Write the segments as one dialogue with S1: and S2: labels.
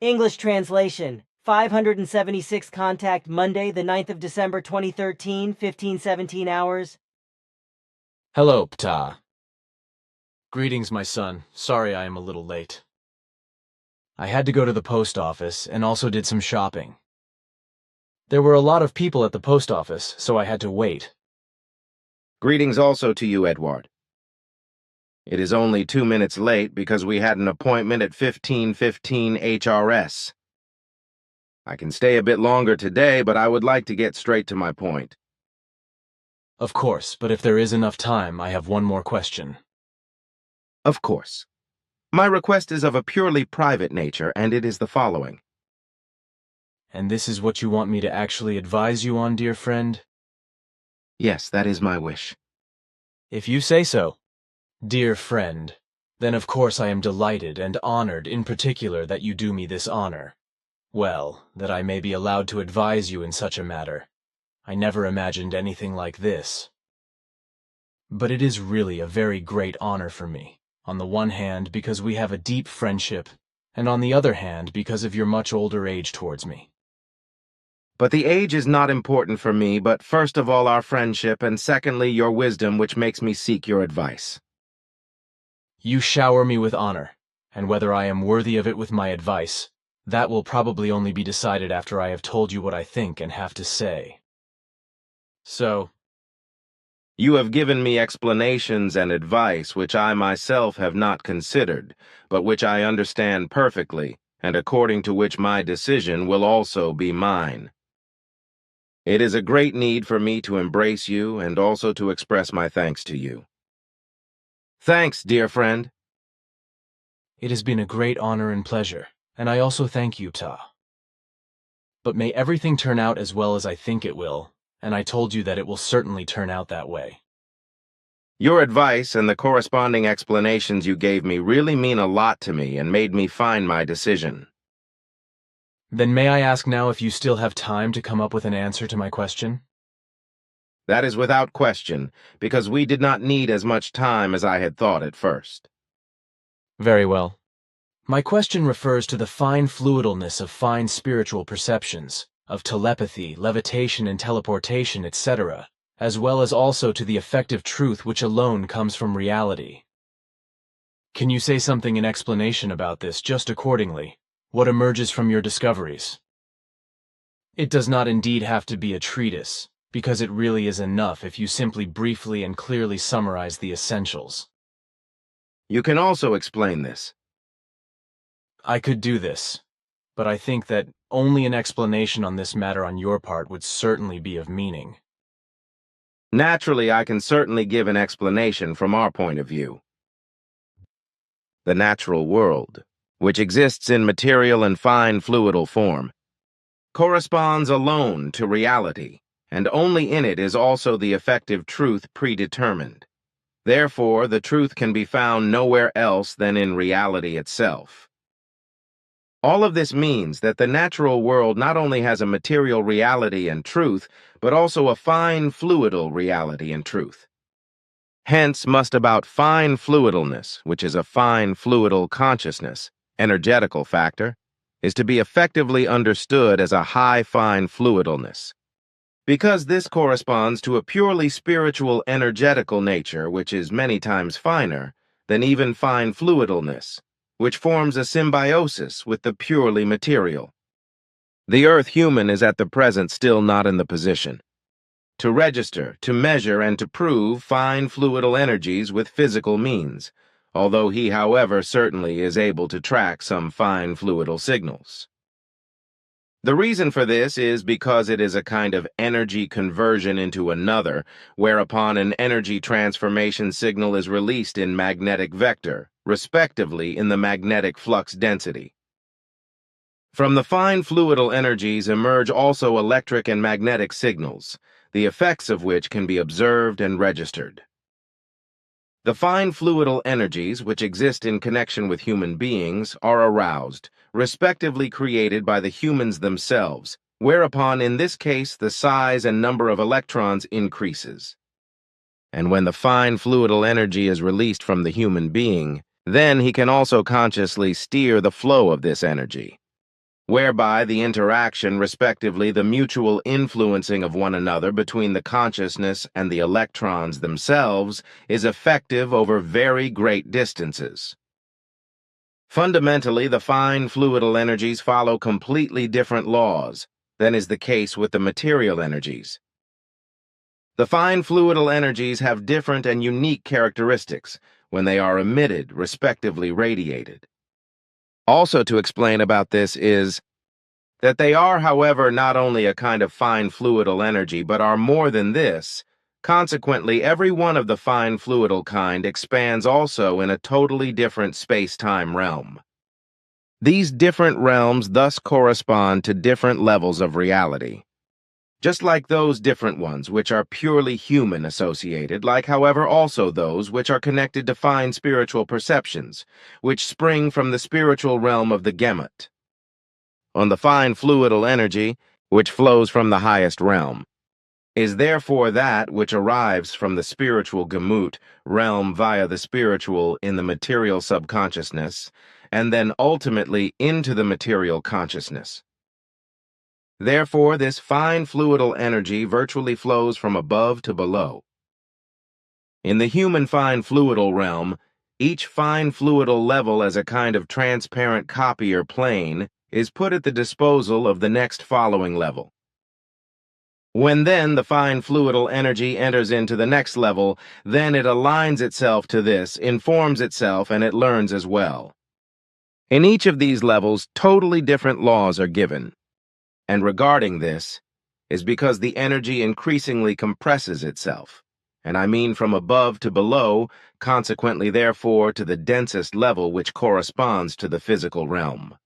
S1: English translation. 576 contact Monday, the 9th of December 2013, 15:17 hours.
S2: Hello, Ptah. Greetings, my son. Sorry I am a little late. I had to go to the post office and also did some shopping. There were a lot of people at the post office, so I had to wait.
S3: Greetings also to you, Edward. It is only 2 minutes late because we had an appointment at 15:15 HRS. I can stay a bit longer today, but I would like to get straight to my point.
S2: Of course, but if there is enough time, I have one more question.
S3: Of course. My request is of a purely private nature, and it is the following.
S2: And this is what you want me to actually advise you on, dear friend?
S3: Yes, that is my wish.
S2: If you say so, dear friend, then of course I am delighted and honored in particular that you do me this honor. Well, that I may be allowed to advise you in such a matter. I never imagined anything like this. But it is really a very great honor for me, on the one hand because we have a deep friendship, and on the other hand because of your much older age towards me.
S3: But the age is not important for me, but first of all our friendship, and secondly your wisdom, which makes me seek your advice.
S2: You shower me with honor, and whether I am worthy of it with my advice, that will probably only be decided after I have told you what I think and have to say. So,
S3: you have given me explanations and advice which I myself have not considered, but which I understand perfectly, and according to which my decision will also be mine. It is a great need for me to embrace you and also to express my thanks to you. Thanks, dear friend.
S2: It has been a great honor and pleasure, and I also thank you, Ptah. But may everything turn out as well as I think it will, and I told you that it will certainly turn out that way.
S3: Your advice and the corresponding explanations you gave me really mean a lot to me and made me find my decision.
S2: Then may I ask now if you still have time to come up with an answer to my question?
S3: That is without question, because we did not need as much time as I had thought at first.
S2: Very well. My question refers to the fine fluidalness of fine spiritual perceptions, of telepathy, levitation and teleportation, etc., as well as also to the effective truth which alone comes from reality. Can you say something in explanation about this just accordingly? What emerges from your discoveries? It does not indeed have to be a treatise, because it really is enough if you simply briefly and clearly summarize the essentials.
S3: You can also explain this.
S2: I could do this, but I think that only an explanation on this matter on your part would certainly be of meaning.
S3: Naturally, I can certainly give an explanation from our point of view. The natural world, which exists in material and fine fluidal form, corresponds alone to reality, and only in it is also the effective truth predetermined. Therefore, the truth can be found nowhere else than in reality itself. All of this means that the natural world not only has a material reality and truth, but also a fine fluidal reality and truth. Hence must about fine fluidalness, which is a fine fluidal consciousness, energetical factor, is to be effectively understood as a high fine fluidalness. Because this corresponds to a purely spiritual energetical nature which is many times finer than even fine fluidalness, which forms a symbiosis with the purely material. The Earth human is at the present still not in the position to register, to measure, and to prove fine fluidal energies with physical means, although he, however, certainly is able to track some fine fluidal signals. The reason for this is because it is a kind of energy conversion into another, whereupon an energy transformation signal is released in magnetic vector, respectively in the magnetic flux density. From the fine fluidal energies emerge also electric and magnetic signals, the effects of which can be observed and registered. The fine fluidal energies which exist in connection with human beings are aroused, respectively created by the humans themselves, whereupon in this case the size and number of electrons increases. And when the fine fluidal energy is released from the human being, then he can also consciously steer the flow of this energy. whereby the interaction, respectively the mutual influencing of one another between the consciousness and the electrons themselves, is effective over very great distances. Fundamentally, the fine fluidal energies follow completely different laws than is the case with the material energies. The fine fluidal energies have different and unique characteristics when they are emitted, respectively radiated. Also to explain about this is that they are, however, not only a kind of fine fluidal energy, but are more than this. Consequently, every one of the fine fluidal kind expands also in a totally different space-time realm. These different realms thus correspond to different levels of reality. Just like those different ones which are purely human associated, like however also those which are connected to fine spiritual perceptions, which spring from the spiritual realm of the Gemut. On the fine fluidal energy, which flows from the highest realm, is therefore that which arrives from the spiritual Gemut realm via the spiritual in the material subconsciousness, and then ultimately into the material consciousness. Therefore, this fine fluidal energy virtually flows from above to below. In the human fine fluidal realm, each fine fluidal level as a kind of transparent copy or plane is put at the disposal of the next following level. When then the fine fluidal energy enters into the next level, then it aligns itself to this, informs itself, and it learns as well. In each of these levels, totally different laws are given. And regarding this is because the energy increasingly compresses itself, and I mean from above to below, consequently therefore to the densest level which corresponds to the physical realm.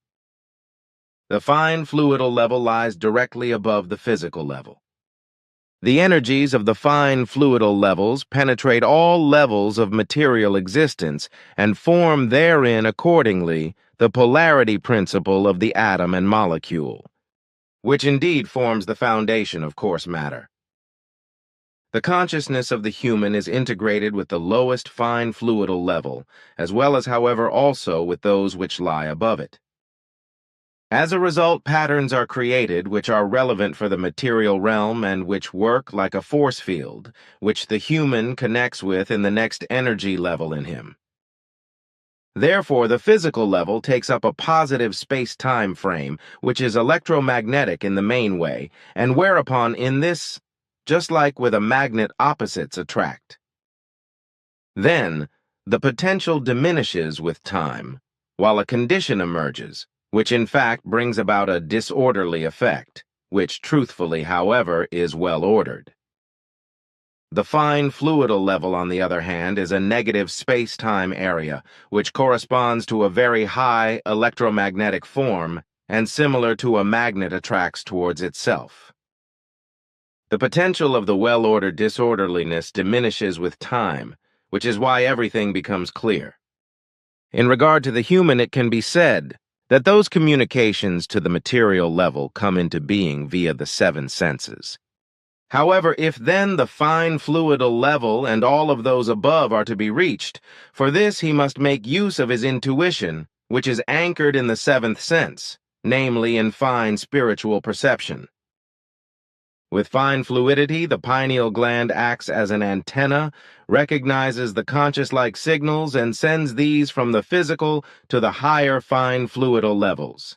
S3: The fine fluidal level lies directly above the physical level. The energies of the fine fluidal levels penetrate all levels of material existence and form therein accordingly the polarity principle of the atom and molecule, which indeed forms the foundation of coarse matter. The consciousness of the human is integrated with the lowest fine fluidal level, as well as, however, also with those which lie above it. As a result, patterns are created which are relevant for the material realm and which work like a force field, which the human connects with in the next energy level in him. Therefore, the physical level takes up a positive space-time frame, which is electromagnetic in the main way, and whereupon in this, just like with a magnet, opposites attract. Then, the potential diminishes with time, while a condition emerges, which in fact brings about a disorderly effect, which truthfully, however, is well ordered. The fine fluidal level, on the other hand, is a negative space-time area, which corresponds to a very high electromagnetic form and similar to a magnet attracts towards itself. The potential of the well-ordered disorderliness diminishes with time, which is why everything becomes clear. In regard to the human, it can be said that those communications to the material level come into being via the seven senses. However, if then the fine fluidal level and all of those above are to be reached, for this he must make use of his intuition, which is anchored in the seventh sense, namely in fine spiritual perception. With fine fluidity, the pineal gland acts as an antenna, recognizes the conscious-like signals, and sends these from the physical to the higher fine fluidal levels.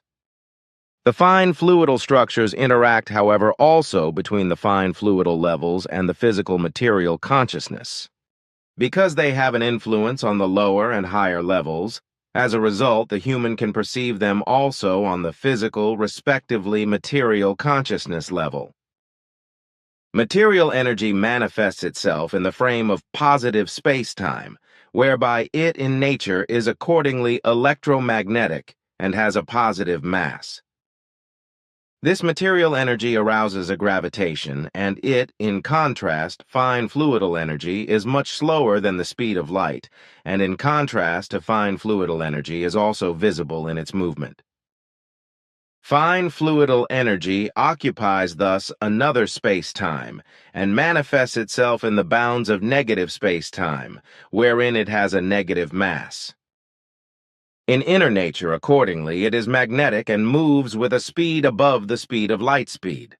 S3: The fine fluidal structures interact, however, also between the fine fluidal levels and the physical material consciousness. Because they have an influence on the lower and higher levels, as a result, the human can perceive them also on the physical, respectively material consciousness level. Material energy manifests itself in the frame of positive space-time, whereby it in nature is accordingly electromagnetic and has a positive mass. This material energy arouses a gravitation, and it, in contrast, fine fluidal energy, is much slower than the speed of light, and in contrast to fine fluidal energy is also visible in its movement. Fine fluidal energy occupies thus another space-time, and manifests itself in the bounds of negative space-time, wherein it has a negative mass. In inner nature, accordingly, it is magnetic and moves with a speed above the speed of light speed.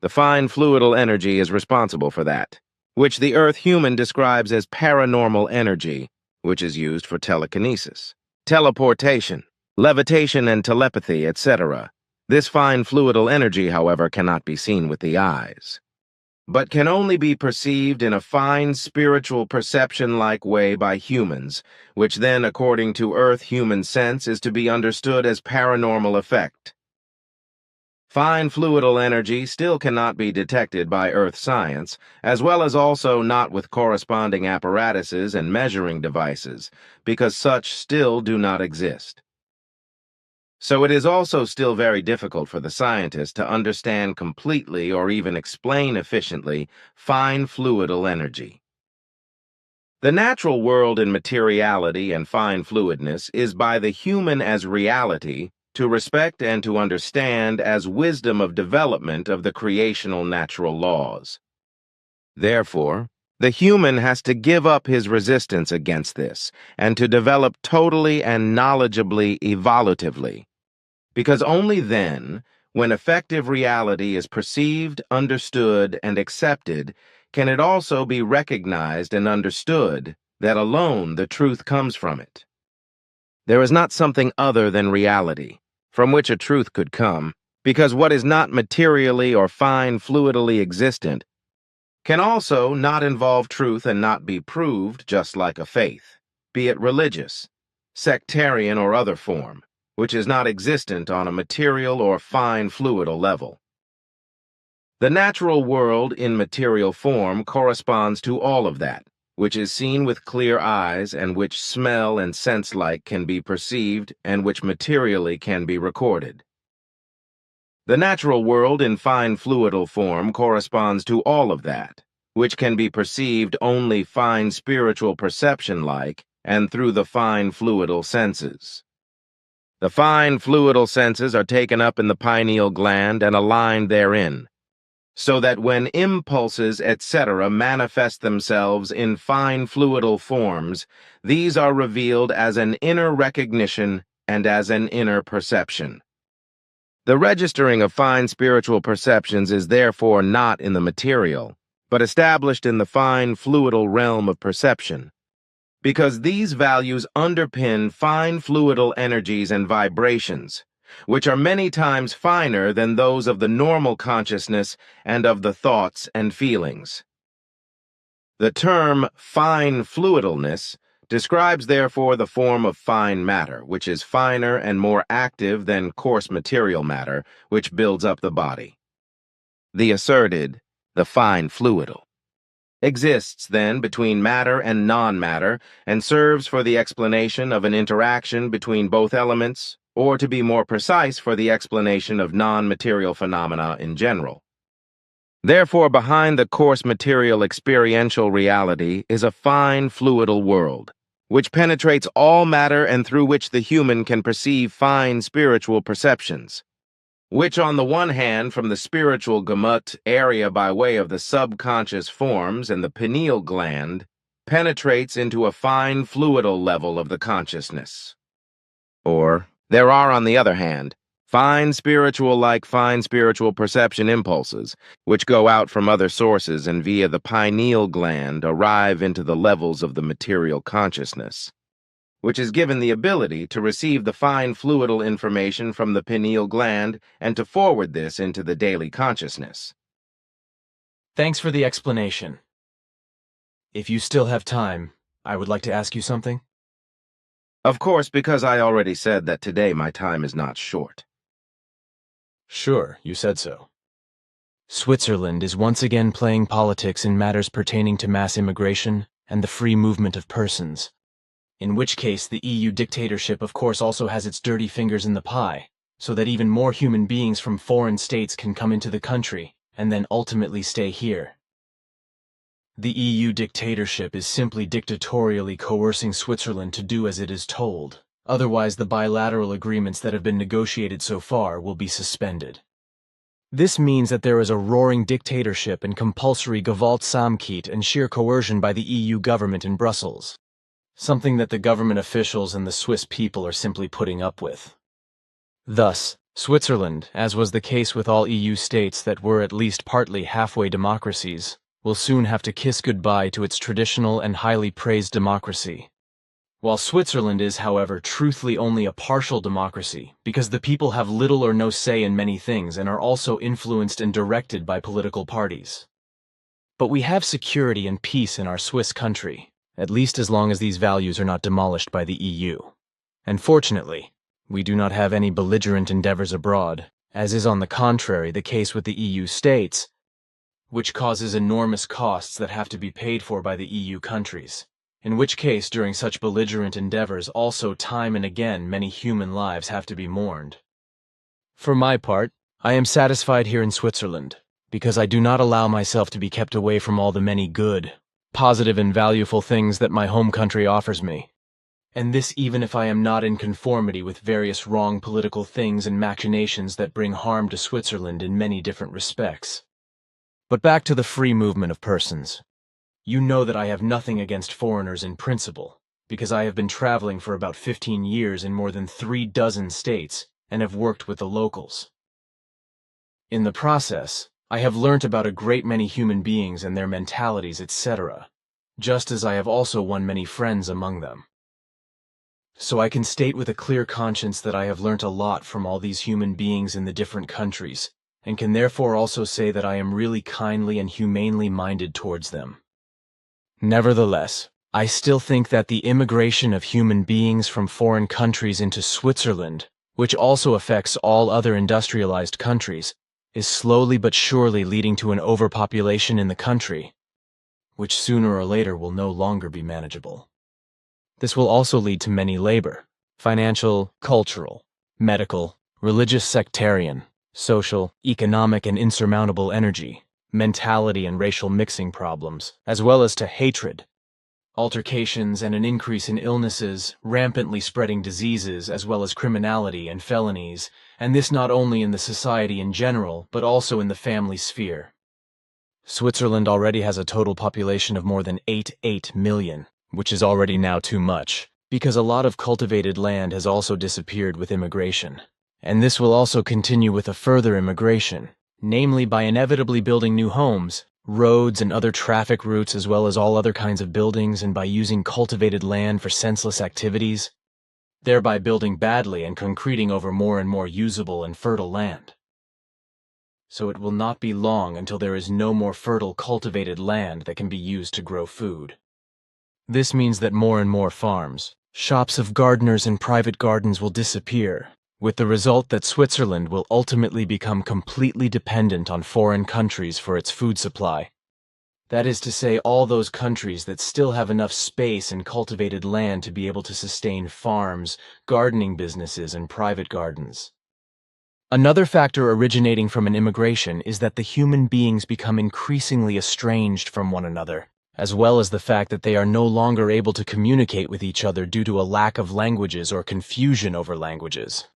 S3: The fine-fluidal energy is responsible for that, which the Earth human describes as paranormal energy, which is used for telekinesis, teleportation, levitation and telepathy, etc. This fine-fluidal energy, however, cannot be seen with the eyes, but can only be perceived in a fine spiritual perception-like way by humans, which then, according to Earth human sense, is to be understood as paranormal effect. Fine-fluidal energy still cannot be detected by Earth science, as well as also not with corresponding apparatuses and measuring devices, because such still do not exist. So it is also still very difficult for the scientists to understand completely or even explain efficiently fine-fluidal energy. The natural world in materiality and fine fluidness is by the human as reality, to respect and to understand as wisdom of development of the creational natural laws. Therefore, the human has to give up his resistance against this and to develop totally and knowledgeably evolutively, because only then, when effective reality is perceived, understood, and accepted, can it also be recognized and understood that alone the truth comes from it. There is not something other than reality, from which a truth could come, because what is not materially or fine-fluidally existent can also not involve truth and not be proved, just like a faith, be it religious, sectarian, or other form, which is not existent on a material or fine-fluidal level. The natural world in material form corresponds to all of that, which is seen with clear eyes and which smell and sense-like can be perceived and which materially can be recorded. The natural world in fine-fluidal form corresponds to all of that, which can be perceived only fine spiritual perception-like and through the fine-fluidal senses. The fine-fluidal senses are taken up in the pineal gland and aligned therein, so that when impulses, etc., manifest themselves in fine-fluidal forms, these are revealed as an inner recognition and as an inner perception. The registering of fine spiritual perceptions is therefore not in the material, but established in the fine-fluidal realm of perception, because these values underpin fine-fluidal energies and vibrations, which are many times finer than those of the normal consciousness and of the thoughts and feelings. The term fine-fluidalness describes therefore the form of fine matter, which is finer and more active than coarse material matter, which builds up the body. The asserted, the fine-fluidal, exists then between matter and non-matter and serves for the explanation of an interaction between both elements, or to be more precise, for the explanation of non-material phenomena in general. Therefore, behind the coarse material experiential reality is a fine-fluidal world, which penetrates all matter and through which the human can perceive fine spiritual perceptions, which on the one hand from the spiritual gamut area by way of the subconscious forms and the pineal gland penetrates into a fine fluidal level of the consciousness. Or, there are on the other hand, fine spiritual perception impulses, which go out from other sources and via the pineal gland arrive into the levels of the material consciousness, which is given the ability to receive the fine fluidal information from the pineal gland and to forward this into the daily consciousness.
S2: Thanks for the explanation. If you still have time, I would like to ask you something.
S3: Of course, because I already said that today my time is not short.
S2: Sure, you said so. Switzerland is once again playing politics in matters pertaining to mass immigration and the free movement of persons. In which case, the EU dictatorship of course also has its dirty fingers in the pie, so that even more human beings from foreign states can come into the country and then ultimately stay here. The EU dictatorship is simply dictatorially coercing Switzerland to do as it is told. Otherwise, the bilateral agreements that have been negotiated so far will be suspended. This means that there is a roaring dictatorship and compulsory Gewaltsamkeit and sheer coercion by the EU government in Brussels. something that the government officials and the Swiss people are simply putting up with. Thus, Switzerland, as was the case with all EU states that were at least partly halfway democracies, will soon have to kiss goodbye to its traditional and highly praised democracy. While Switzerland is, however, truthfully only a partial democracy, because the people have little or no say in many things and are also influenced and directed by political parties. But we have security and peace in our Swiss country, at least as long as these values are not demolished by the EU. And fortunately, we do not have any belligerent endeavors abroad, as is on the contrary the case with the EU states, which causes enormous costs that have to be paid for by the EU countries, in which case during such belligerent endeavors also time and again many human lives have to be mourned. For my part, I am satisfied here in Switzerland, because I do not allow myself to be kept away from all the many good, positive and valuable things that my home country offers me. And this even if I am not in conformity with various wrong political things and machinations that bring harm to Switzerland in many different respects. But back to the free movement of persons. You know that I have nothing against foreigners in principle, because I have been traveling for about 15 years in more than 36 states and have worked with the locals. In the process, I have learnt about a great many human beings and their mentalities, etc., just as I have also won many friends among them. So I can state with a clear conscience that I have learnt a lot from all these human beings in the different countries, and can therefore also say that I am really kindly and humanely minded towards them. Nevertheless, I still think that the immigration of human beings from foreign countries into Switzerland, which also affects all other industrialized countries, is slowly but surely leading to an overpopulation in the country, which sooner or later will no longer be manageable. This will also lead to many labor, financial, cultural, medical, religious, sectarian, social, economic, and insurmountable energy, mentality and racial mixing problems, as well as to hatred, altercations, and an increase in illnesses, rampantly spreading diseases, as well as criminality and felonies, and this not only in the society in general, but also in the family sphere. Switzerland already has a total population of more than 8 million, which is already now too much, because a lot of cultivated land has also disappeared with immigration. And this will also continue with a further immigration, namely by inevitably building new homes, roads and other traffic routes as well as all other kinds of buildings, and by using cultivated land for senseless activities, thereby building badly and concreting over more and more usable and fertile land. So it will not be long until there is no more fertile cultivated land that can be used to grow food. This means that more and more farms, shops of gardeners and private gardens will disappear, with the result that Switzerland will ultimately become completely dependent on foreign countries for its food supply. That is to say, all those countries that still have enough space and cultivated land to be able to sustain farms, gardening businesses, and private gardens. Another factor originating from an immigration is that the human beings become increasingly estranged from one another, as well as the fact that they are no longer able to communicate with each other due to a lack of languages or confusion over languages.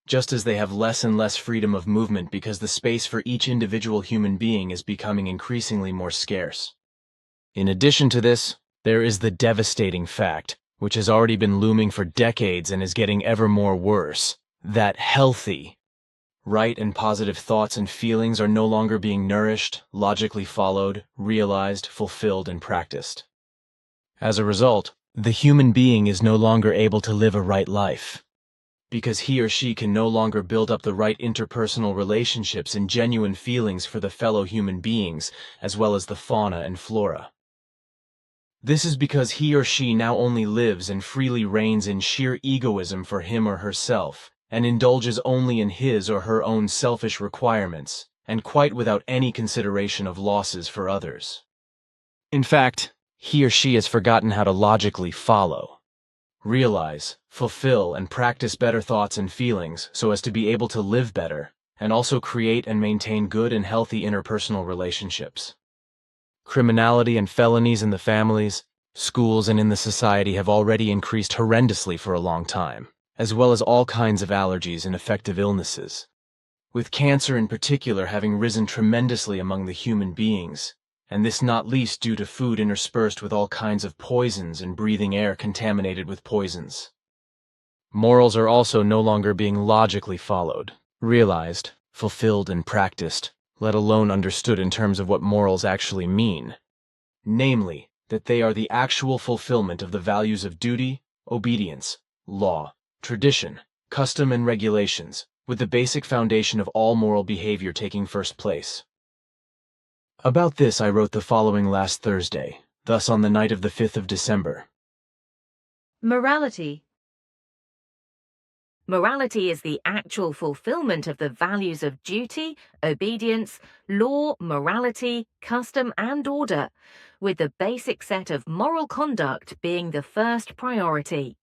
S2: Just as they have less and less freedom of movement because the space for each individual human being is becoming increasingly more scarce. In addition to this, there is the devastating fact, which has already been looming for decades and is getting ever more worse, that healthy, right and positive thoughts and feelings are no longer being nourished, logically followed, realized, fulfilled, and practiced. As a result, the human being is no longer able to live a right life, because he or she can no longer build up the right interpersonal relationships and genuine feelings for the fellow human beings, as well as the fauna and flora. This is because he or she now only lives and freely reigns in sheer egoism for him or herself, and indulges only in his or her own selfish requirements, and quite without any consideration of losses for others. In fact, he or she has forgotten how to logically follow, realize, fulfill, and practice better thoughts and feelings so as to be able to live better, and also create and maintain good and healthy interpersonal relationships. Criminality and felonies in the families, schools, and in the society have already increased horrendously for a long time, as well as all kinds of allergies and infective illnesses, with cancer in particular having risen tremendously among the human beings, and this not least due to food interspersed with all kinds of poisons and breathing air contaminated with poisons. Morals are also no longer being logically followed, realized, fulfilled, and practiced, let alone understood in terms of what morals actually mean. Namely, that they are the actual fulfillment of the values of duty, obedience, law, tradition, custom, and regulations, with the basic foundation of all moral behavior taking first place. About this I wrote the following last Thursday, thus on the night of the 5th of December.
S4: Morality. Morality is the actual fulfillment of the values of duty, obedience, law, morality, custom, and order, with the basic set of moral conduct being the first priority.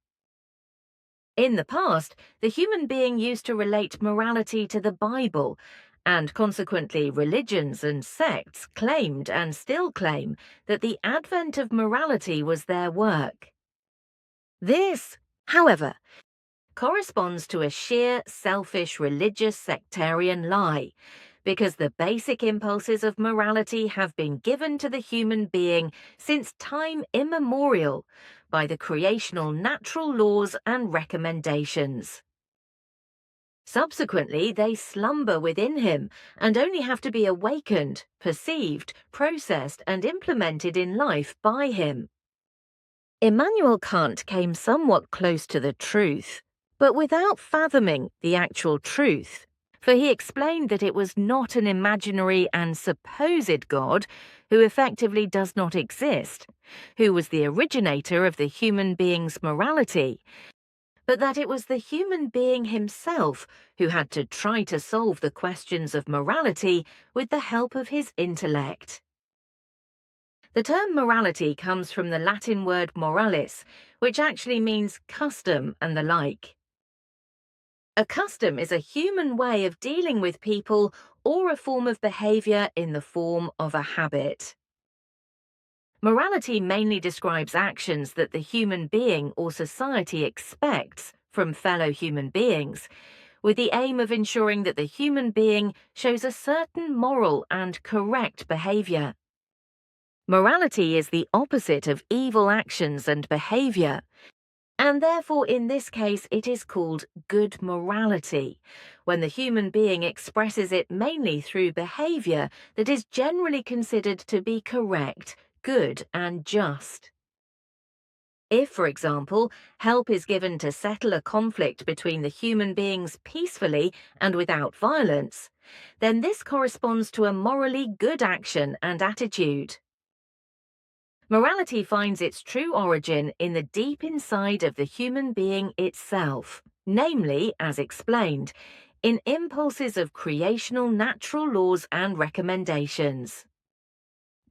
S4: In the past, the human being used to relate morality to the Bible, and consequently religions and sects claimed and still claim that the advent of morality was their work. This, however, corresponds to a sheer selfish religious sectarian lie, because the basic impulses of morality have been given to the human being since time immemorial by the creational natural laws and recommendations. Subsequently, they slumber within him and only have to be awakened, perceived, processed, and implemented in life by him. Immanuel Kant came somewhat close to the truth, but without fathoming the actual truth, for he explained that it was not an imaginary and supposed God who effectively does not exist, who was the originator of the human being's morality, but that it was the human being himself who had to try to solve the questions of morality with the help of his intellect. The term morality comes from the Latin word moralis, which actually means custom and the like. A custom is a human way of dealing with people or a form of behavior in the form of a habit. Morality mainly describes actions that the human being or society expects from fellow human beings, with the aim of ensuring that the human being shows a certain moral and correct behavior. Morality is the opposite of evil actions and behavior, and therefore in this case it is called good morality, when the human being expresses it mainly through behavior that is generally considered to be correct, good, and just. If, for example, help is given to settle a conflict between the human beings peacefully and without violence, then this corresponds to a morally good action and attitude. Morality finds its true origin in the deep inside of the human being itself, namely, as explained, in impulses of creational natural laws and recommendations.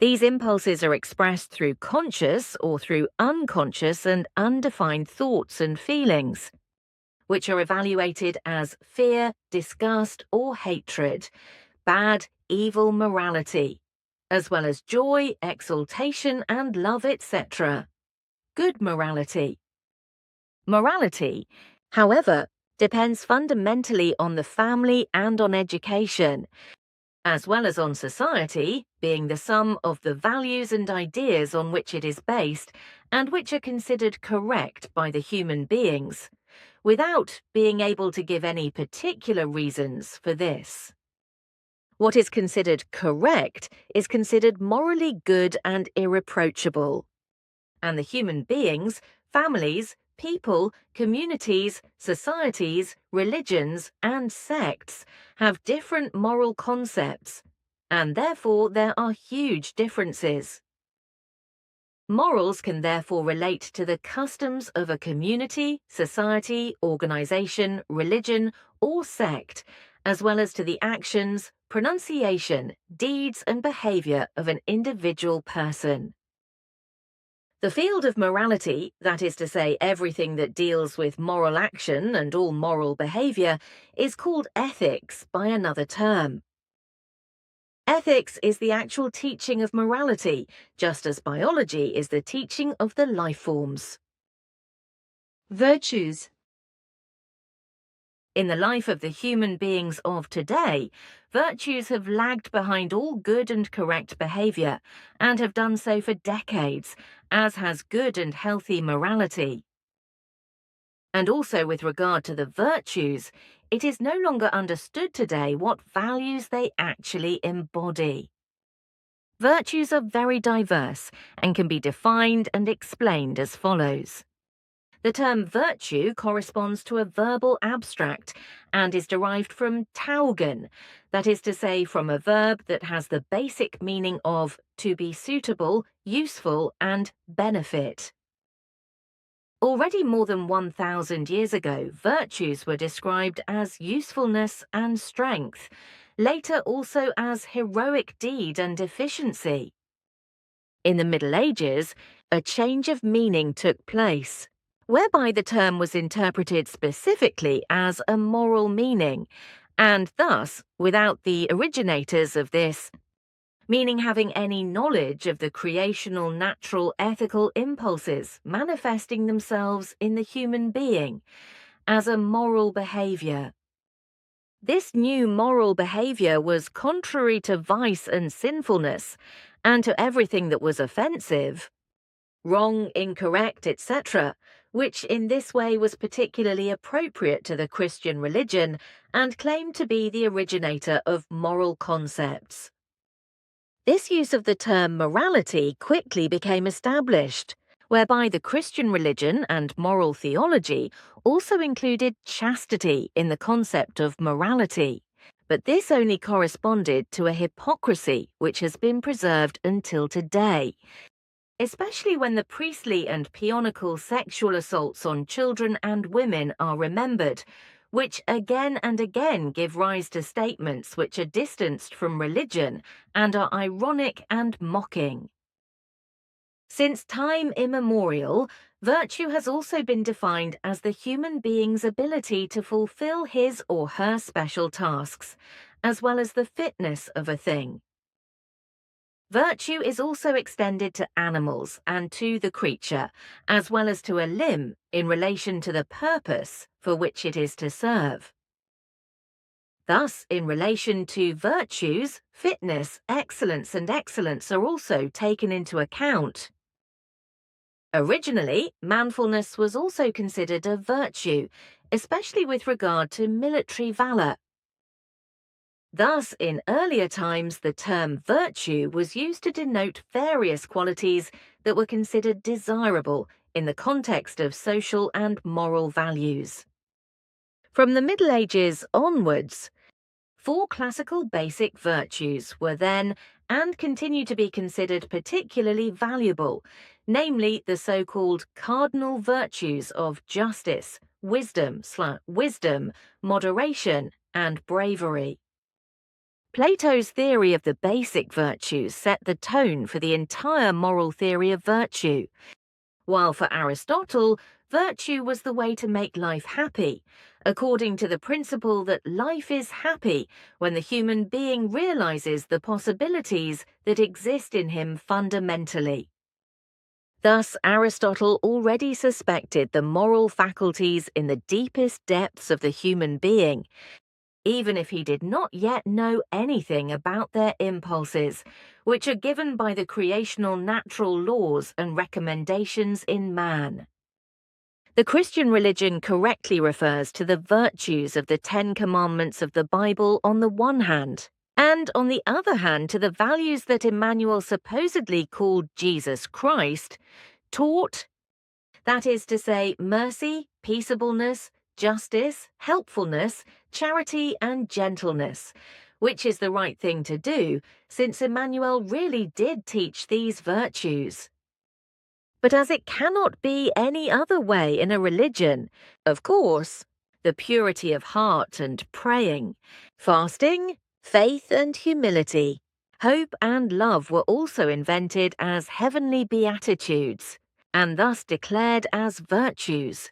S4: These impulses are expressed through conscious or through unconscious and undefined thoughts and feelings, which are evaluated as fear, disgust, or hatred, bad, evil morality, as well as joy, exultation, and love, etc. Good morality. Morality, however, depends fundamentally on the family and on education, as well as on society, being the sum of the values and ideas on which it is based and which are considered correct by the human beings, without being able to give any particular reasons for this. What is considered correct is considered morally good and irreproachable. And the human beings, families, people, communities, societies, religions, and sects have different moral concepts, and therefore there are huge differences. Morals can therefore relate to the customs of a community, society, organization, religion, or sect, as well as to the actions, pronunciation, deeds, and behavior of an individual person. The field of morality, that is to say everything that deals with moral action and all moral behavior, is called ethics by another term. Ethics is the actual teaching of morality, just as biology is the teaching of the life forms.
S5: Virtues.
S4: In the life of the human beings of today, virtues have lagged behind all good and correct behavior, and have done so for decades, as has good and healthy morality. And also with regard to the virtues, it is no longer understood today what values they actually embody. Virtues are very diverse and can be defined and explained as follows. The term virtue corresponds to a verbal abstract and is derived from taugen, that is to say, from a verb that has the basic meaning of to be suitable, useful, and benefit. Already more than 1,000 years ago, virtues were described as usefulness and strength, later also as heroic deed and efficiency. In the Middle Ages, a change of meaning took place, whereby the term was interpreted specifically as a moral meaning, and thus, without the originators of this meaning having any knowledge of the creational, natural, ethical impulses manifesting themselves in the human being, as a moral behavior. This new moral behavior was contrary to vice and sinfulness, and to everything that was offensive, wrong, incorrect, etc., which in this way was particularly appropriate to the Christian religion and claimed to be the originator of moral concepts. This use of the term morality quickly became established, whereby the Christian religion and moral theology also included chastity in the concept of morality, but this only corresponded to a hypocrisy which has been preserved until today, especially when the priestly and peonical sexual assaults on children and women are remembered, which again and again give rise to statements which are distanced from religion and are ironic and mocking. Since time immemorial, virtue has also been defined as the human being's ability to fulfill his or her special tasks, as well as the fitness of a thing. Virtue is also extended to animals and to the creature, as well as to a limb in relation to the purpose for which it is to serve. Thus, in relation to virtues, fitness, excellence, and excellence are also taken into account. Originally, manfulness was also considered a virtue, especially with regard to military valor. Thus, in earlier times, the term virtue was used to denote various qualities that were considered desirable in the context of social and moral values. From the Middle Ages onwards, 4 classical basic virtues were then and continue to be considered particularly valuable, namely the so-called cardinal virtues of justice, wisdom, moderation, and bravery. Plato's theory of the basic virtues set the tone for the entire moral theory of virtue, while for Aristotle, virtue was the way to make life happy, according to the principle that life is happy when the human being realizes the possibilities that exist in him fundamentally. Thus, Aristotle already suspected the moral faculties in the deepest depths of the human being, even if he did not yet know anything about their impulses, which are given by the creational natural laws and recommendations in man. The Christian religion correctly refers to the virtues of the 10 Commandments of the Bible on the one hand, and on the other hand to the values that Emmanuel supposedly called Jesus Christ taught, that is to say, mercy, peaceableness, justice, helpfulness, charity, and gentleness, which is the right thing to do, since Emmanuel really did teach these virtues. But as it cannot be any other way in a religion, of course, the purity of heart and praying, fasting, faith and humility, hope and love were also invented as heavenly beatitudes, and thus declared as virtues.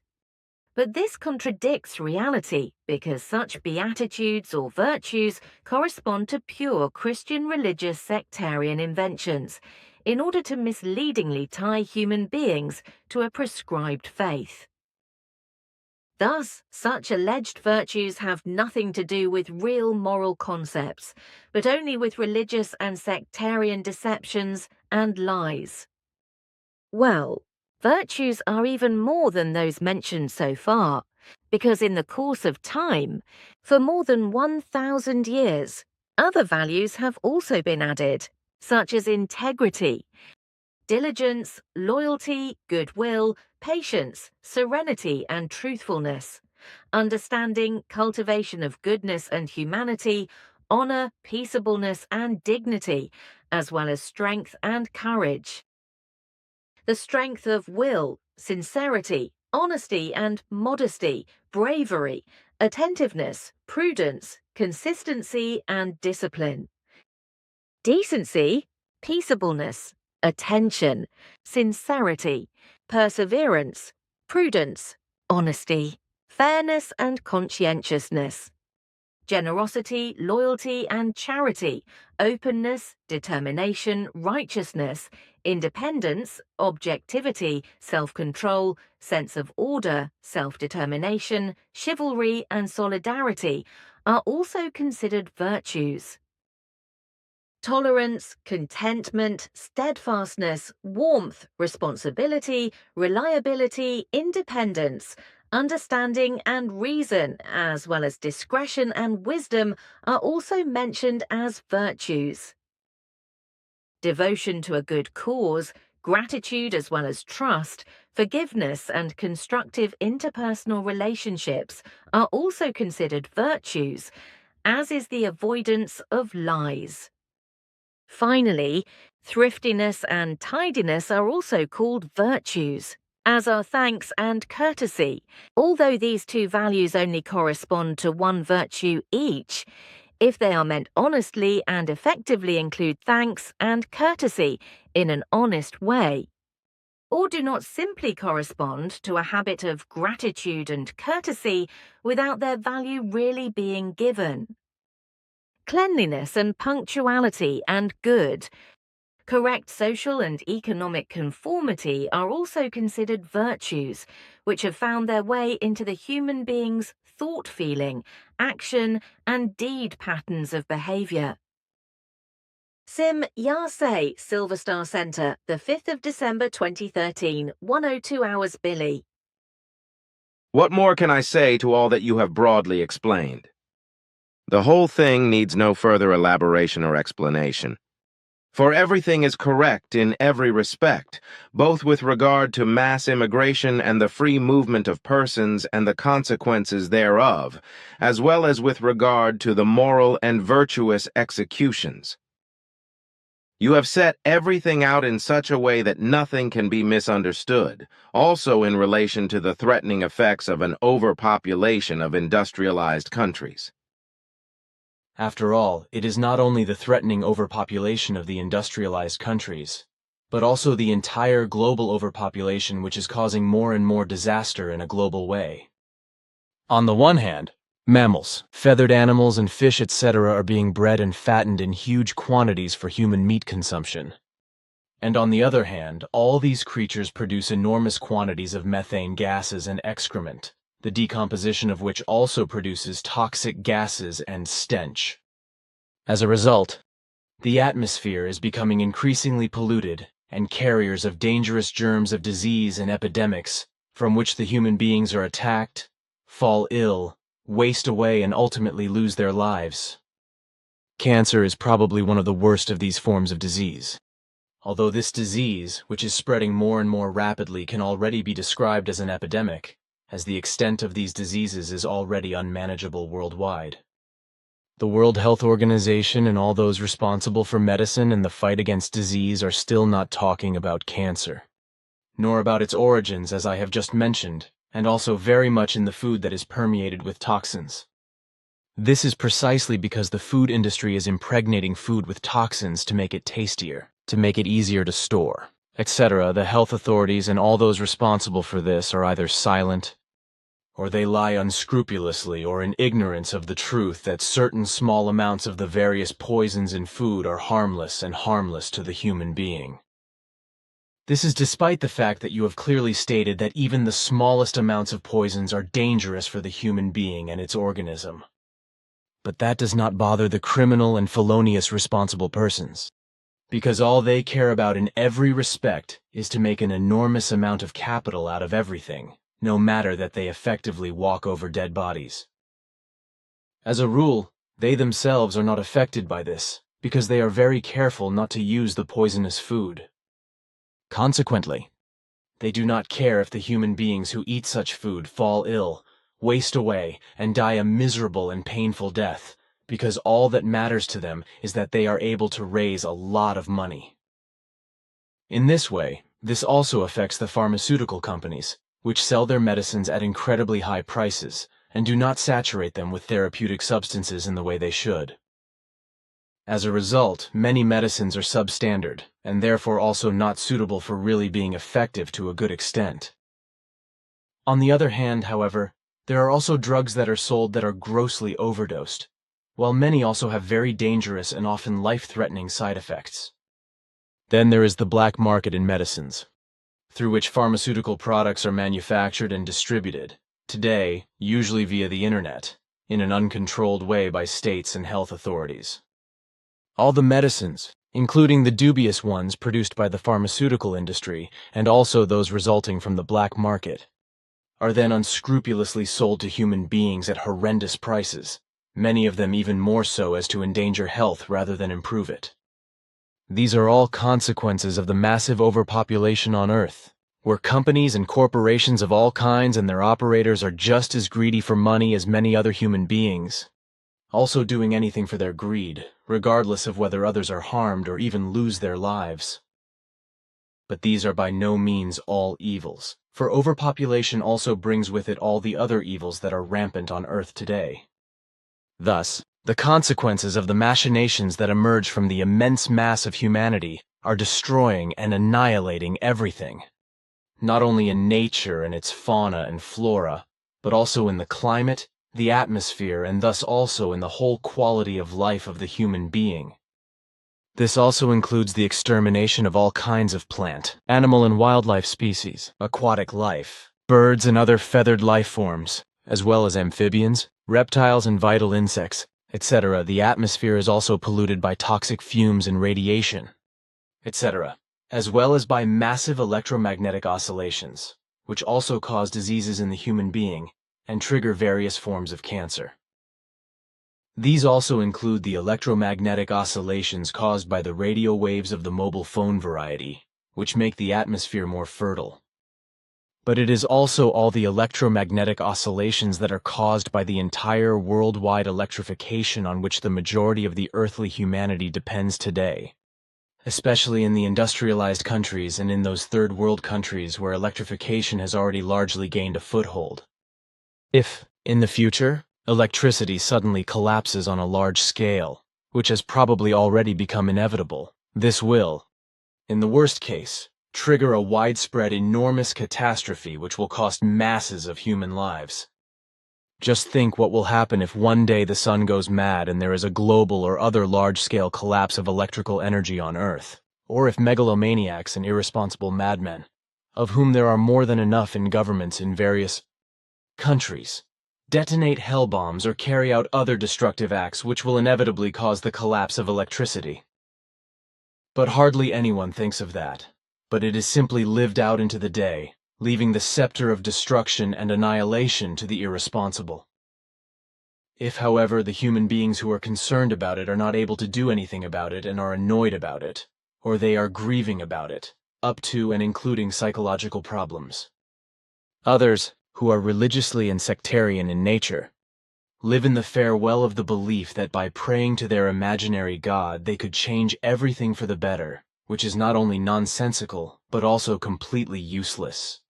S4: But this contradicts reality because such beatitudes or virtues correspond to pure Christian religious sectarian inventions in order to misleadingly tie human beings to a prescribed faith. Thus, such alleged virtues have nothing to do with real moral concepts, but only with religious and sectarian deceptions and lies. Well, virtues are even more than those mentioned so far, because in the course of time, for more than 1,000 years, other values have also been added, such as integrity, diligence, loyalty, goodwill, patience, serenity, and truthfulness, understanding, cultivation of goodness and humanity, honor, peaceableness, and dignity, as well as strength and courage. The strength of will, sincerity, honesty and modesty, bravery, attentiveness, prudence, consistency, and discipline. Decency, peaceableness, attention, sincerity, perseverance, prudence, honesty, fairness and conscientiousness. Generosity, loyalty and charity, openness, determination, righteousness, independence, objectivity, self-control, sense of order, self-determination, chivalry and solidarity are also considered virtues. Tolerance, contentment, steadfastness, warmth, responsibility, reliability, independence, understanding and reason, as well as discretion and wisdom, are also mentioned as virtues. Devotion to a good cause, gratitude as well as trust, forgiveness and constructive interpersonal relationships are also considered virtues, as is the avoidance of lies. Finally, thriftiness and tidiness are also called virtues, as are thanks and courtesy. Although these two values only correspond to one virtue each, if they are meant honestly and effectively include thanks and courtesy in an honest way, or do not simply correspond to a habit of gratitude and courtesy without their value really being given. Cleanliness and punctuality and good, correct social and economic conformity are also considered virtues, which have found their way into the human being's thought, feeling, action, and deed patterns of behavior. Sim Yase, Silver Star Center, the 5th of December 2013, 1:02 hours Billy.
S3: What more can I say to all that you have broadly explained? The whole thing needs no further elaboration or explanation. For everything is correct in every respect, both with regard to mass immigration and the free movement of persons and the consequences thereof, as well as with regard to the moral and virtuous executions. You have set everything out in such a way that nothing can be misunderstood, also in relation to the threatening effects of an overpopulation of industrialized countries.
S2: After all, it is not only the threatening overpopulation of the industrialized countries, but also the entire global overpopulation which is causing more and more disaster in a global way. On the one hand, mammals, feathered animals, and fish, etc. are being bred and fattened in huge quantities for human meat consumption. And on the other hand, all these creatures produce enormous quantities of methane gases and excrement, the decomposition of which also produces toxic gases and stench. As a result, the atmosphere is becoming increasingly polluted, and carriers of dangerous germs of disease and epidemics, from which the human beings are attacked, fall ill, waste away, and ultimately lose their lives. Cancer is probably one of the worst of these forms of disease. Although this disease, which is spreading more and more rapidly, can already be described as an epidemic, as the extent of these diseases is already unmanageable worldwide. The World Health Organization and all those responsible for medicine and the fight against disease are still not talking about cancer, nor about its origins, as I have just mentioned, and also very much in the food that is permeated with toxins. This is precisely because the food industry is impregnating food with toxins to make it tastier, to make it easier to store, etc. The health authorities and all those responsible for this are either silent, or they lie unscrupulously or in ignorance of the truth that certain small amounts of the various poisons in food are harmless and harmless to the human being. This is despite the fact that you have clearly stated that even the smallest amounts of poisons are dangerous for the human being and its organism. But that does not bother the criminal and felonious responsible persons, because all they care about in every respect is to make an enormous amount of capital out of everything, no matter that they effectively walk over dead bodies. As a rule, they themselves are not affected by this, because they are very careful not to use the poisonous food. Consequently, they do not care if the human beings who eat such food fall ill, waste away, and die a miserable and painful death, because all that matters to them is that they are able to raise a lot of money. In this way, this also affects the pharmaceutical companies, which sell their medicines at incredibly high prices and do not saturate them with therapeutic substances in the way they should. As a result, many medicines are substandard, and therefore also not suitable for really being effective to a good extent. On the other hand, however, there are also drugs that are sold that are grossly overdosed, while many also have very dangerous and often life-threatening side effects. Then there is the black market in medicines, through which pharmaceutical products are manufactured and distributed, today, usually via the internet, in an uncontrolled way by states and health authorities. All the medicines, including the dubious ones produced by the pharmaceutical industry and also those resulting from the black market, are then unscrupulously sold to human beings at horrendous prices, many of them even more so as to endanger health rather than improve it. These are all consequences of the massive overpopulation on Earth, where companies and corporations of all kinds and their operators are just as greedy for money as many other human beings, also doing anything for their greed, regardless of whether others are harmed or even lose their lives. But these are by no means all evils, for overpopulation also brings with it all the other evils that are rampant on Earth today. Thus, the consequences of the machinations that emerge from the immense mass of humanity are destroying and annihilating everything, not only in nature and its fauna and flora, but also in the climate, the atmosphere, and thus also in the whole quality of life of the human being. This also includes the extermination of all kinds of plant, animal and wildlife species, aquatic life, birds and other feathered life forms, as well as amphibians, reptiles and vital insects, etc. The atmosphere is also polluted by toxic fumes and radiation, etc., as well as by massive electromagnetic oscillations, which also cause diseases in the human being and trigger various forms of cancer. These also include the electromagnetic oscillations caused by the radio waves of the mobile phone variety, which make the atmosphere more fertile. But it is also all the electromagnetic oscillations that are caused by the entire worldwide electrification on which the majority of the earthly humanity depends today, especially in the industrialized countries and in those third world countries where electrification has already largely gained a foothold. If, in the future, electricity suddenly collapses on a large scale, which has probably already become inevitable, this will, in the worst case, trigger a widespread enormous catastrophe which will cost masses of human lives. Just think what will happen if one day the sun goes mad and there is a global or other large-scale collapse of electrical energy on Earth, or if megalomaniacs and irresponsible madmen, of whom there are more than enough in governments in various countries, detonate hell bombs or carry out other destructive acts which will inevitably cause the collapse of electricity. But hardly anyone thinks of that, but it is simply lived out into the day, leaving the scepter of destruction and annihilation to the irresponsible. If, however, the human beings who are concerned about it are not able to do anything about it and are annoyed about it, or they are grieving about it, up to and including psychological problems. Others, who are religiously and sectarian in nature, live in the farewell of the belief that by praying to their imaginary God they could change everything for the better, which is not only nonsensical, but also completely useless.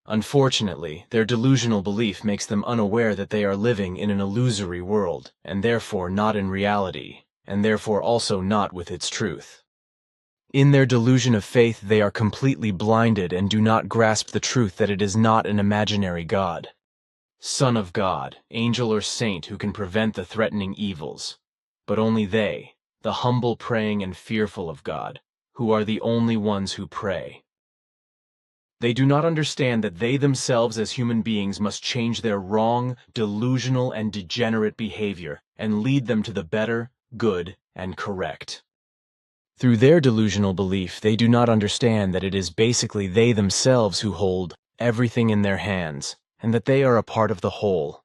S2: Unfortunately, their delusional belief makes them unaware that they are living in an illusory world, and therefore not in reality, and therefore also not with its truth. In their delusion of faith they are completely blinded and do not grasp the truth that it is not an imaginary God, Son of God, angel or saint who can prevent the threatening evils, but only they, the humble praying and fearful of God, who are the only ones who pray. They do not understand that they themselves as human beings must change their wrong, delusional, and degenerate behavior and lead them to the better, good, and correct. Through their delusional belief, they do not understand that it is basically they themselves who hold everything in their hands, and that they are a part of the whole,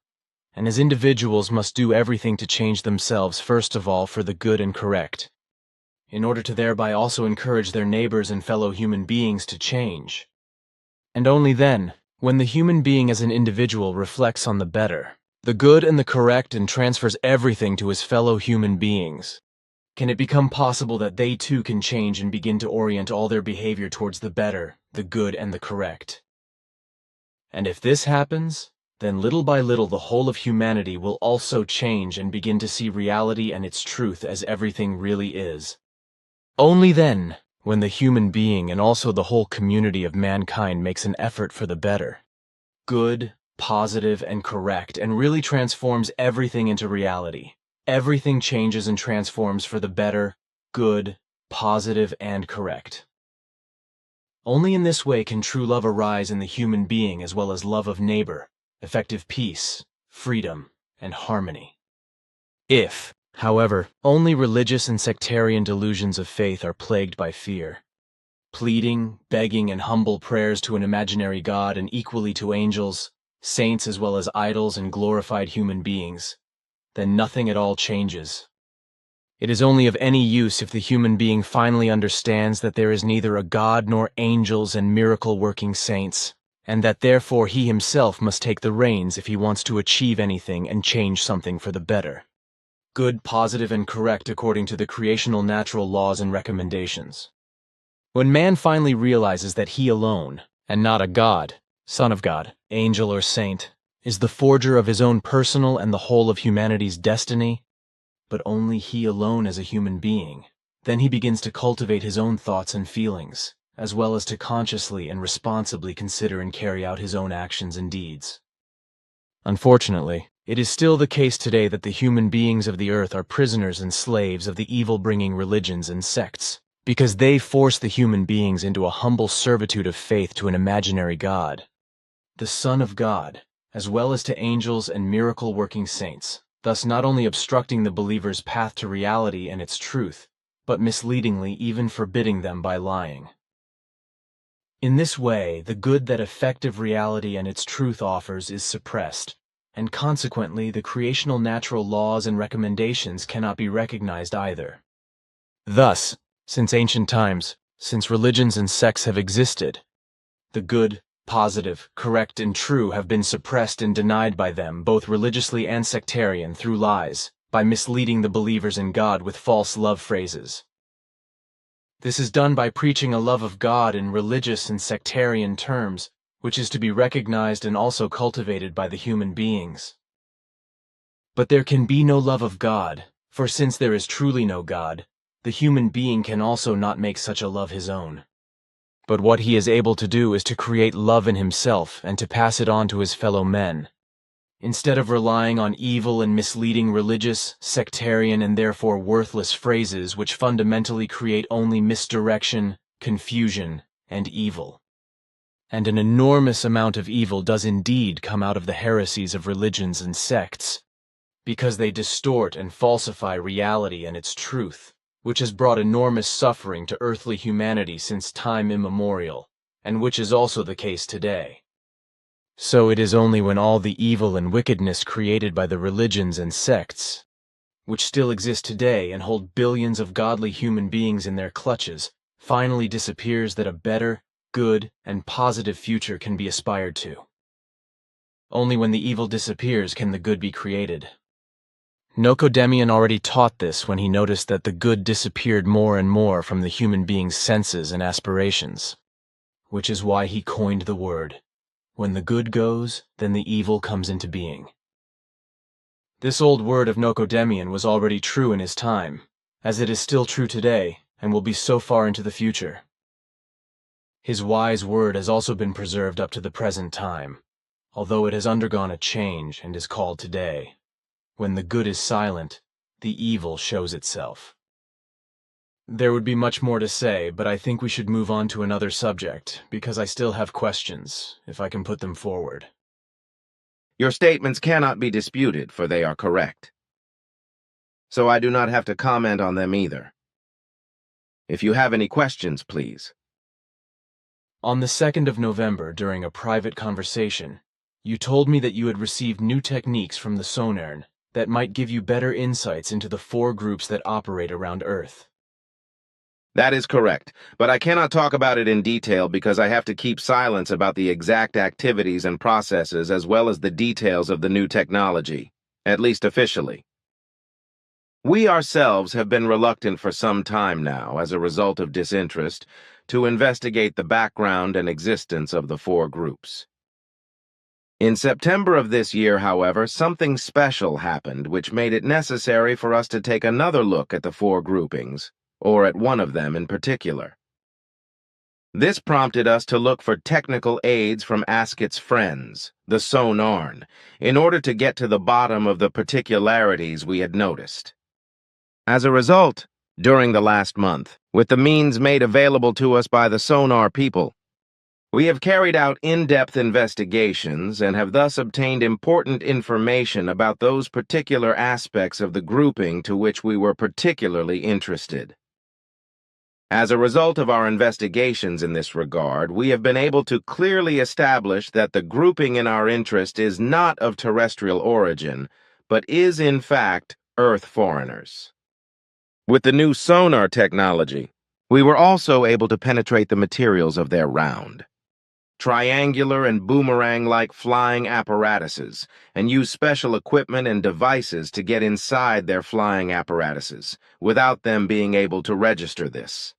S2: and as individuals must do everything to change themselves first of all for the good and correct, in order to thereby also encourage their neighbors and fellow human beings to change. And only then, when the human being as an individual reflects on the better, the good and the correct and transfers everything to his fellow human beings, can it become possible that they too can change and begin to orient all their behavior towards the better, the good, and the correct. And if this happens, then little by little the whole of humanity will also change and begin to see reality and its truth as everything really is. Only then, when the human being and also the whole community of mankind makes an effort for the better, good, positive, and correct, and really transforms everything into reality, everything changes and transforms for the better, good, positive, and correct. Only in this way can true love arise in the human being as well as love of neighbor, effective peace, freedom, and harmony. If, however, only religious and sectarian delusions of faith are plagued by fear, pleading, begging, and humble prayers to an imaginary God and equally to angels, saints as well as idols and glorified human beings, then nothing at all changes. It is only of any use if the human being finally understands that there is neither a God nor angels and miracle-working saints, and that therefore he himself must take the reins if he wants to achieve anything and change something for the better. Good, positive, and correct according to the creational natural laws and recommendations. When man finally realizes that he alone, and not a God, son of God, angel, or saint, is the forger of his own personal and the whole of humanity's destiny, but only he alone as a human being, then he begins to cultivate his own thoughts and feelings, as well as to consciously and responsibly consider and carry out his own actions and deeds. Unfortunately, it is still the case today that the human beings of the earth are prisoners and slaves of the evil-bringing religions and sects, because they force the human beings into a humble servitude of faith to an imaginary God, the Son of God, as well as to angels and miracle-working saints, thus not only obstructing the believer's path to reality and its truth, but misleadingly even forbidding them by lying. In this way, the good that effective reality and its truth offers is suppressed, and consequently the creational natural laws and recommendations cannot be recognized either. Thus, since ancient times, since religions and sects have existed, the good, positive, correct, and true have been suppressed and denied by them, both religiously and sectarian, through lies, by misleading the believers in God with false love phrases. This is done by preaching a love of God in religious and sectarian terms, which is to be recognized and also cultivated by the human beings. But there can be no love of God, for since there is truly no God, the human being can also not make such a love his own. But what he is able to do is to create love in himself and to pass it on to his fellow men, instead of relying on evil and misleading religious, sectarian, and therefore worthless phrases which fundamentally create only misdirection, confusion, and evil. And an enormous amount of evil does indeed come out of the heresies of religions and sects, because they distort and falsify reality and its truth, which has brought enormous suffering to earthly humanity since time immemorial, and which is also the case today. So it is only when all the evil and wickedness created by the religions and sects, which still exist today and hold billions of godly human beings in their clutches, finally disappears, that a better, good, and positive future can be aspired to. Only when the evil disappears can the good be created. Nicodemian already taught this when he noticed that the good disappeared more and more from the human being's senses and aspirations, which is why he coined the word, "When the good goes, then the evil comes into being." This old word of Nicodemian was already true in his time, as it is still true today, and will be so far into the future. His wise word has also been preserved up to the present time, although it has undergone a change and is called today, "When the good is silent, the evil shows itself." There would be much more to say, but I think we should move on to another subject, because I still have questions, if I can put them forward.
S3: Your statements cannot be disputed, for they are correct. So I do not have to comment on them either. If you have any questions, please.
S2: On the 2nd of November, during a private conversation, you told me that you had received new techniques from the sonar that might give you better insights into the 4 groups that operate around Earth.
S3: That is correct, but I cannot talk about it in detail because I have to keep silence about the exact activities and processes as well as the details of the new technology, at least officially. We ourselves have been reluctant for some time now, as a result of disinterest, to investigate the background and existence of the 4 groups. In September of this year, however, something special happened which made it necessary for us to take another look at the 4 groupings, or at one of them in particular. This prompted us to look for technical aids from Askett's friends, the sonarn, in order to get to the bottom of the particularities we had noticed. As a result, during the last month, with the means made available to us by the sonar people, we have carried out in-depth investigations and have thus obtained important information about those particular aspects of the grouping to which we were particularly interested. As a result of our investigations in this regard, we have been able to clearly establish that the grouping in our interest is not of terrestrial origin, but is in fact Earth foreigners. With the new sonar technology, we were also able to penetrate the materials of their round, triangular and boomerang-like flying apparatuses, and use special equipment and devices to get inside their flying apparatuses, without them being able to register this.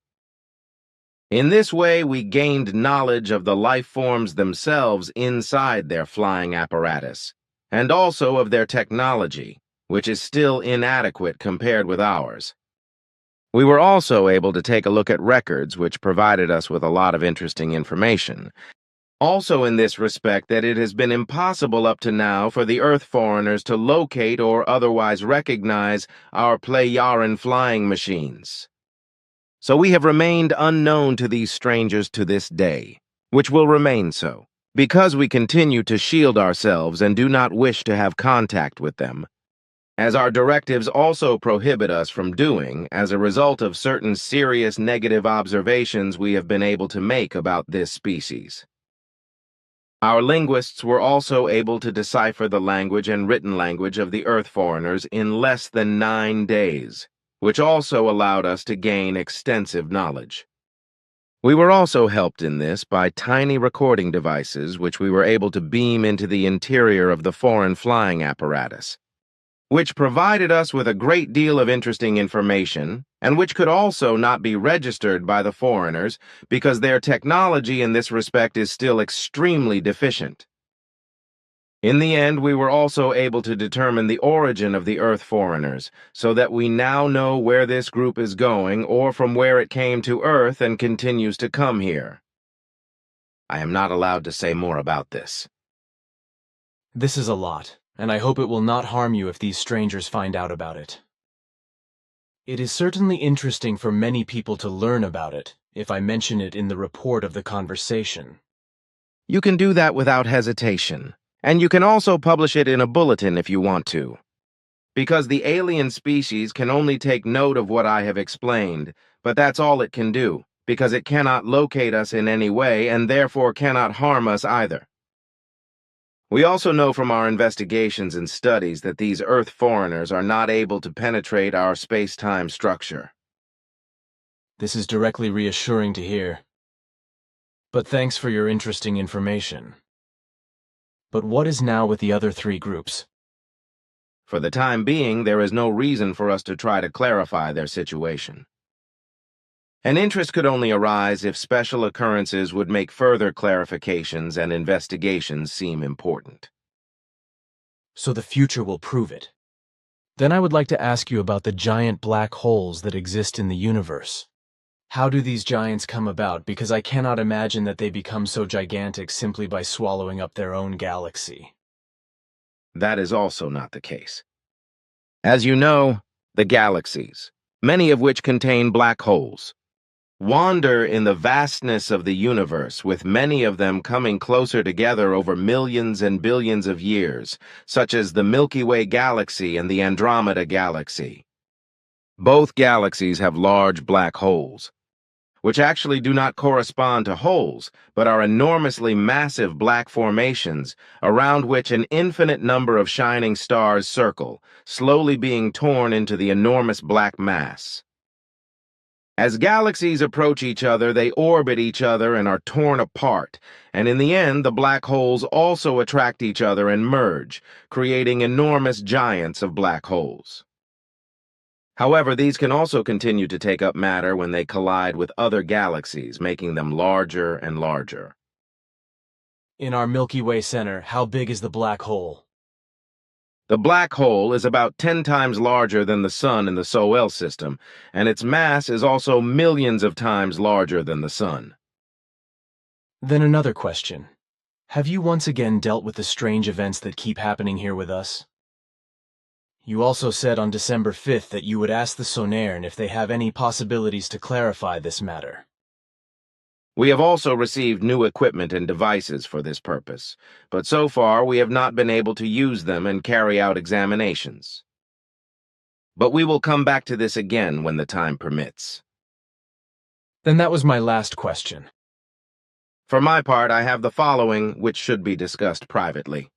S3: In this way, we gained knowledge of the life forms themselves inside their flying apparatus, and also of their technology, which is still inadequate compared with ours. We were also able to take a look at records, which provided us with a lot of interesting information. Also in this respect, that it has been impossible up to now for the Earth foreigners to locate or otherwise recognize our Plejaran flying machines. So we have remained unknown to these strangers to this day, which will remain so, because we continue to shield ourselves and do not wish to have contact with them, as our directives also prohibit us from doing as a result of certain serious negative observations we have been able to make about this species. Our linguists were also able to decipher the language and written language of the Earth foreigners in less than 9 days, which also allowed us to gain extensive knowledge. We were also helped in this by tiny recording devices which we were able to beam into the interior of the foreign flying apparatus, which provided us with a great deal of interesting information, and which could also not be registered by the foreigners because their technology in this respect is still extremely deficient. In the end, we were also able to determine the origin of the Earth foreigners, so that we now know where this group is going or from where it came to Earth and continues to come here. I am not allowed to say more about this.
S2: This is a lot, and I hope it will not harm you if these strangers find out about it. It is certainly interesting for many people to learn about it, if I mention it in the report of the conversation.
S3: You can do that without hesitation. And you can also publish it in a bulletin if you want to. Because the alien species can only take note of what I have explained, but that's all it can do, because it cannot locate us in any way and therefore cannot harm us either. We also know from our investigations and studies that these Earth foreigners are not able to penetrate our space-time structure.
S2: This is directly reassuring to hear. But thanks for your interesting information. But what is now with the other 3 groups?
S3: For the time being, there is no reason for us to try to clarify their situation. An interest could only arise if special occurrences would make further clarifications and investigations seem important.
S2: So the future will prove it. Then I would like to ask you about the giant black holes that exist in the universe. How do these giants come about? Because I cannot imagine that they become so gigantic simply by swallowing up their own galaxy.
S3: That is also not the case. As you know, the galaxies, many of which contain black holes. Wander in the vastness of the universe, with many of them coming closer together over millions and billions of years, such as the Milky Way galaxy and the Andromeda galaxy. Both galaxies have large black holes, which actually do not correspond to holes, but are enormously massive black formations around which an infinite number of shining stars circle, slowly being torn into the enormous black mass. As galaxies approach each other, they orbit each other and are torn apart, and in the end, the black holes also attract each other and merge, creating enormous giants of black holes. However, these can also continue to take up matter when they collide with other galaxies, making them larger and larger.
S2: In our Milky Way center, how big is the black hole?
S3: The black hole is about 10 times larger than the Sun in the Solar system, and its mass is also millions of times larger than the Sun.
S2: Then another question. Have you once again dealt with the strange events that keep happening here with us? You also said on December 5th that you would ask the Sonerne if they have any possibilities to clarify this matter.
S3: We have also received new equipment and devices for this purpose, but so far we have not been able to use them and carry out examinations. But we will come back to this again when the time permits.
S2: Then that was my last question.
S3: For my part, I have the following, which should be discussed privately.